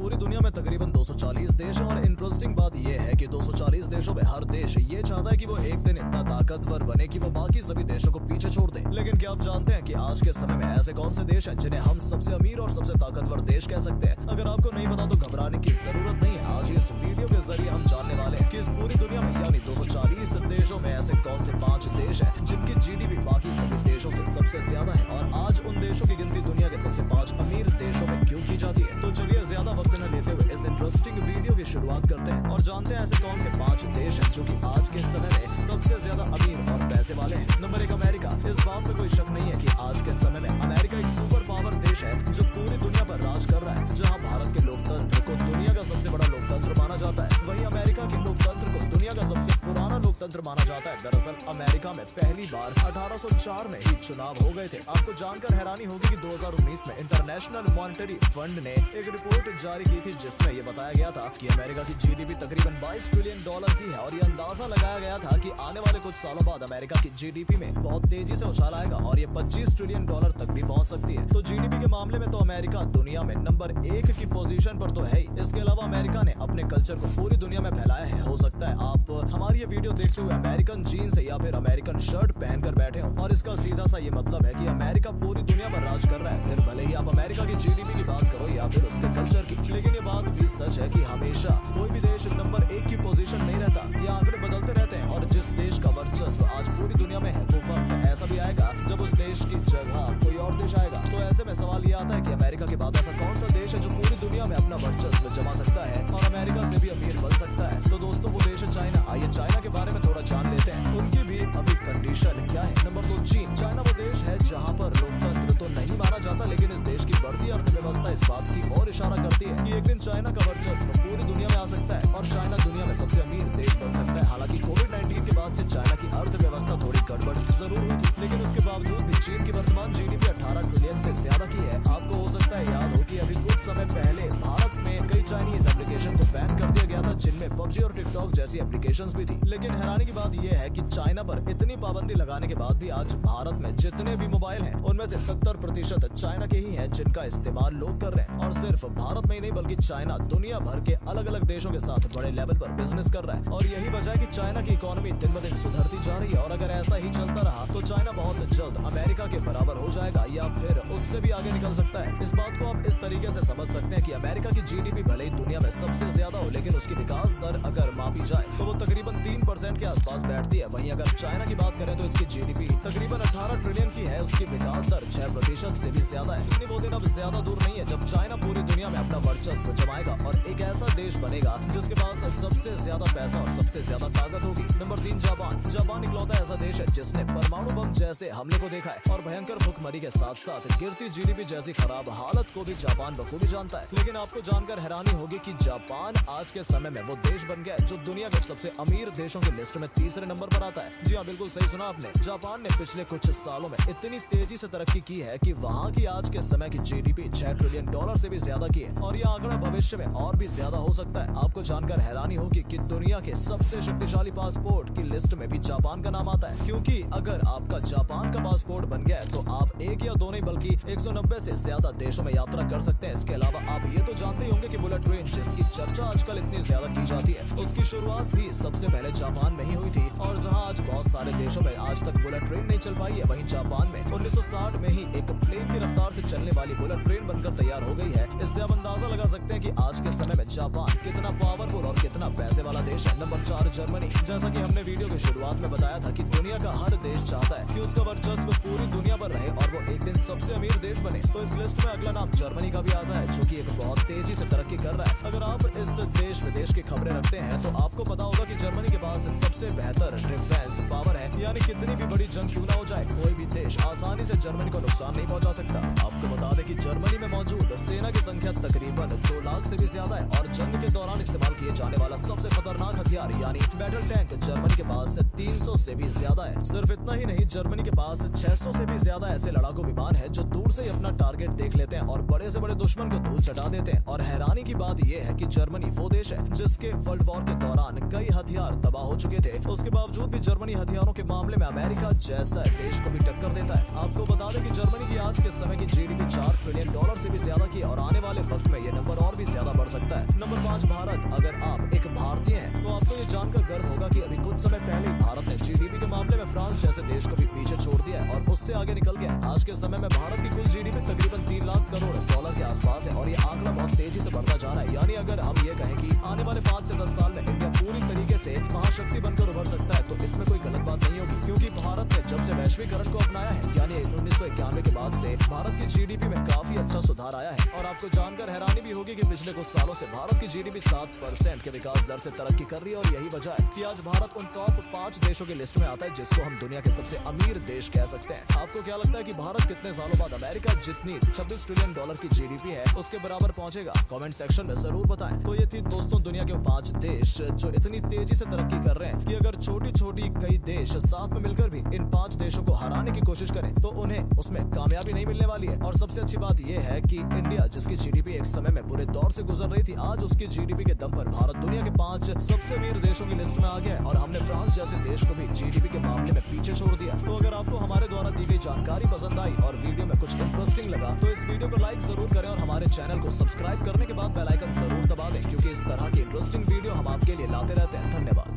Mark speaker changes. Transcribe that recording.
Speaker 1: पूरी दुनिया में तकरीबन 240 देश हैं और इंटरेस्टिंग बात यह है कि 240 देशों में हर देश ये चाहता है कि वो एक दिन इतना ताकतवर बने कि वो बाकी सभी देशों को पीछे छोड़ दे। लेकिन क्या आप जानते हैं कि आज के समय में ऐसे कौन से देश हैं जिन्हें हम सबसे अमीर और सबसे ताकतवर देश कह सकते हैं? अगर आपको नहीं पता तो घबराने की जरूरत नहीं है। आज इस वीडियो के जरिए हम जानने वाले हैं कि इस पूरी दुनिया में यानी 240 देशों में ऐसे कौन से 5 देश हैं जिनकी जीडीपी बाकी सभी देशों से सबसे ज्यादा है और आज उन देशों की गिनती दुनिया के सबसे 5 अमीर देशों में क्यों की जाती है। तो चलिए ज्यादा वक्त न लेते हुए इस इंटरेस्टिंग वीडियो की शुरुआत करते हैं और जानते हैं ऐसे कौन से 5 देश हैं जो कि आज के समय में सबसे ज्यादा अमीर और पैसे वाले हैं। Number 1 America. इस बात में कोई शक नहीं है कि आज के समय में अमेरिका एक सुपर पावर देश है जो पूरी दुनिया पर राज कर रहा है। जहां भारत के लोकतंत्र को दुनिया का सबसे बड़ा लोकतंत्र माना जाता है, वहीं अमेरिका के लोकतंत्र को दुनिया का सबसे पुराना लोकतंत्र माना जाता है। दरअसल अमेरिका में पहली बार 1804 में ही चुनाव हो गए थे। आपको जानकर हैरानी होगी कि 2019 में इंटरनेशनल मॉनेटरी फंड ने एक रिपोर्ट जारी की थी जिसमें यह बताया गया था कि अमेरिका की जीडीपी तकरीबन $22 ट्रिलियन की है और ये अंदाजा लगाया गया था कि आने वाले कुछ सालों बाद अमेरिका की जीडीपी में बहुत तेजी से उछाल आएगा और ये $25 ट्रिलियन तक भी पहुंच सकती है। तो जीडीपी के मामले में तो अमेरिका दुनिया में नंबर 1 की पोजीशन पर तो है ही। इसके अलावा अमेरिका ने अपने कल्चर को पूरी दुनिया में फैलाया है। हो सकता है आप हमारी ये वीडियो देखते हुए अमेरिकन जीन्स या फिर अमेरिकन शर्ट पहनकर बैठे हो और इसका सीधा सा ये मतलब है कि अमेरिका पूरी दुनिया पर राज कर रहा है। फिर भले ही आप अमेरिका की जीडीपी की बात करो या फिर उसके कल्चर की, लेकिन ये बात भी सच है कि हमेशा कोई भी देश नंबर 1 की पोजीशन नहीं रहता। ये आंकड़े बदलते रहते हैं और जिस देश का वर्चस्व आज पूरी दुनिया में है वो वक्त ऐसा भी आएगा जब उस देश की जगह कोई और देश आएगा। तो ऐसे में सवाल ये आता है कि अमेरिका के बाद ऐसा कौन सा देश है जो पूरी दुनिया में अपना वर्चस्व जमा सकता है और अमेरिका से भी अमीर बन सकता है? तो दोस्तों वो देश है चाइना। आइए चाइना के बारे में थोड़ा जान लेते हैं, उनकी भी अभी कंडीशन क्या है। नंबर 2 चीन। चाइना वो देश है जहाँ पर लोकतंत्र तो नहीं माना जाता, लेकिन इस देश की बढ़ती अर्थव्यवस्था इस बात की ओर इशारा करती है कि एक दिन चाइना का वर्चस्व पूरी दुनिया में आ सकता है और चाइना दुनिया में सबसे अमीर देश बन सकता है। हालांकि कोविड-19 के बाद से चाइना की अर्थव्यवस्था थोड़ी गड़बड़ जरूर हुई थी, लेकिन उसके बावजूद भी चीन की वर्तमान जीडीपी 18 ट्रिलियन से ज्यादा की है। आपको हो सकता है याद हो कि अभी कुछ समय पहले भारत में कई चाइनीज एप्लीकेशन को बैन कर दिया गया था जिनमें पबजी और टिकटॉक जैसी एप्लीकेशंस भी थी। लेकिन हैरानी की बात यह है कि चाइना पर इतनी पाबंदी लगाने के बाद भी आज भारत में जितने भी मोबाइल हैं उनमें से 70% चाइना के ही हैं जिनका इस्तेमाल लोग कर रहे हैं। और सिर्फ भारत में ही नहीं बल्कि चाइना दुनिया भर के अलग अलग देशों के साथ बड़े लेवल पर बिजनेस कर रहा है और यही वजह है कि चाइना की इकोनॉमी दिन ब दिन सुधरती जा रही है और अगर ऐसा ही चलता रहा तो चाइना बहुत जल्द अमेरिका के बराबर हो जाएगा या फिर उससे भी आगे निकल सकता है। इस बात को आप इस तरीके से समझ सकते हैं कि अमेरिका की जीडीपी भले ही दुनिया में सबसे ज्यादा हो, लेकिन उसकी विकास दर अगर मापी जाए तो वो तकरीबन 3% के आसपास बैठती है। वहीं अगर चाइना की बात करें तो इसकी जीडीपी तकरीबन 18 ट्रिलियन की है, उसकी विकास दर 6% से भी ज्यादा है। लेकिन वो दिन अब ज्यादा दूर नहीं है जब चाइना पूरी दुनिया में अपना वर्चस्व जमाएगा और एक ऐसा देश बनेगा जिसके पास सबसे ज्यादा पैसा और सबसे ज्यादा ताकत होगी। Number 3 Japan. जापान इकलौता ऐसा देश है जिसने परमाणु बम जैसे हमले को देखा है और भयंकर भुखमरी के साथ साथ गिरती जीडीपी जैसी खराब हालत को भी जापान बखूबी जानता है। लेकिन आपको जानकर हैरानी होगी कि जापान आज के समय में वो देश बन गया है जो दुनिया के सबसे अमीर देशों की लिस्ट में तीसरे नंबर पर आता है। जी हाँ, बिल्कुल सही सुना आपने। जापान ने पिछले कुछ सालों में इतनी तेजी से तरक्की की है कि वहाँ की आज के समय की जीडीपी $6 ट्रिलियन से भी ज्यादा की है और यह आंकड़ा भविष्य में और भी ज्यादा हो सकता है। आपको जानकर हैरानी होगी कि दुनिया के सबसे शक्तिशाली पासपोर्ट की लिस्ट में भी जापान का नाम आता है, क्योंकि अगर आपका जापान का पासपोर्ट बन गया है तो आप एक या दो नहीं बल्कि 190 से ज्यादा देशों में यात्रा कर सकते हैं। इसके अलावा आप ये तो जानते ही होंगे कि बुलेट ट्रेन जिसकी चर्चा आजकल इतनी ज्यादा की जाती है उसकी शुरुआत भी सबसे पहले जापान में ही हुई थी और जहां आज बहुत सारे देशों में आज तक बुलेट ट्रेन नहीं चल पाई है, वहीं जापान में 1960 में ही एक प्लेन की रफ्तार से चलने वाली बुलेट ट्रेन बनकर तैयार हो गई है। इससे आप अंदाजा लगा सकते हैं कि आज के समय में जापान कितना पावरफुल और कितना पैसे वाला देश है। Number 4 Germany. जैसा कि हमने वीडियो की शुरुआत में बताया था कि दुनिया का हर देश चाहता है कि उसका वर्चस्व पूरी दुनिया पर रहे और वो एक दिन सबसे अमीर देश बने, तो इस लिस्ट में अगला नाम जर्मनी का भी आता है जो कि एक बहुत तेजी से तरक्की कर रहा है। अगर आप इस देश विदेश की खबरें रखते हैं तो आपको पता होगा कि जर्मनी के पास सबसे बेहतर डिफेंस पावर है, यानी कितनी भी बड़ी जंग क्यों ना हो जाए कोई भी देश आसानी से जर्मनी को नुकसान नहीं पहुंचा सकता। आपको बता दें कि जर्मनी में मौजूद सेना की संख्या तकरीबन 2 लाख से भी ज्यादा है और जंग के दौरान इस्तेमाल किए जाने वाला सबसे खतरनाक हथियार यानी बैटल टैंक जर्मनी के पास 300 से भी ज्यादा है। सिर्फ इतना ही नहीं, जर्मनी के पास 600 से भी ज्यादा ऐसे लड़ाकू विमान है जो दूर से ही अपना टारगेट देख लेते हैं और बड़े से बड़े दुश्मन को धूल चटा देते हैं। और हैरानी की बात यह है कि जर्मनी वो देश है जिसके वर्ल्ड वॉर के दौरान कई हथियार तबाह हो चुके थे। उसके बावजूद भी जर्मनी हथियारों के मामले में अमेरिका जैसा देश को भी टक्कर देता है। आपको बता दें कि जर्मनी की आज के समय की जीडीपी $4 ट्रिलियन से भी ज्यादा की और आने वाले वक्त में ये नंबर और भी ज्यादा बढ़ सकता है। नंबर 5 भारत। अगर आप एक भारतीय हैं तो आपको ये जानकर गर्व होगा कि अभी कुछ समय पहले ही भारत ने जीडीपी के मामले में फ्रांस जैसे देश को भी पीछे छोड़ दिया है और उससे आगे निकल गया है। आज के समय में भारत की कुल जीडीपी तकरीबन $3 लाख करोड़ के आसपास है और ये आंकड़ा बहुत तेजी से बढ़ता जा रहा है। यानी अगर हम ये कहें कि आने वाले 5 से 10 साल में इंडिया पूरी तरीके से महाशक्ति बनकर उभर सकता है तो इसमें कोई गलत बात नहीं होगी, क्योंकि भारत ने जब से वैश्वीकरण को अपनाया है यानी 1991 के बाद से भारत की जीडीपी में काफी अच्छा सुधार आया है। और आपको जानकर हैरानी भी होगी कि पिछले कुछ सालों से भारत की जीडीपी 7% के विकास दर से तरक्की कर रही है और यही वजह है कि आज भारत उन टॉप 5 देशों की लिस्ट में आता है जिसको हम दुनिया के सबसे अमीर देश कह सकते हैं। आपको क्या लगता है कि भारत कितने सालों बाद अमेरिका जितनी $26 ट्रिलियन की जीडीपी है उसके बराबर पहुंचेगा? कमेंट सेक्शन में जरूर बताएं। तो ये थी दोस्तों दुनिया के 5 देश जो इतनी तेजी से तरक्की कर रहे हैं कि अगर छोटी छोटी कई देश साथ में मिलकर भी इन 5 देशों को हराने की कोशिश करें तो उन्हें उसमें कामयाबी नहीं मिलने वाली है। और सबसे अच्छी बात यह है कि इंडिया जिसकी जीडीपी एक समय में बुरे दौर से गुजर रही थी, आज उसकी जीडीपी के दम पर भारत दुनिया के 5 सबसे अमीर देशों की लिस्ट में आ गया है और हमने फ्रांस जैसे देश को भी जीडीपी के मामले में पीछे छोड़ दिया। तो अगर आपको हमारे द्वारा दी गई जानकारी पसंद आई और वीडियो में कुछ इंटरेस्टिंग लगा तो इस वीडियो को लाइक जरूर करें और हमारे चैनल को सब्सक्राइब करने के बाद बेल आइकन जरूर दबा दें, क्योंकि इस तरह की इंटरेस्टिंग वीडियो हम आपके लिए लाते रहते हैं। धन्यवाद।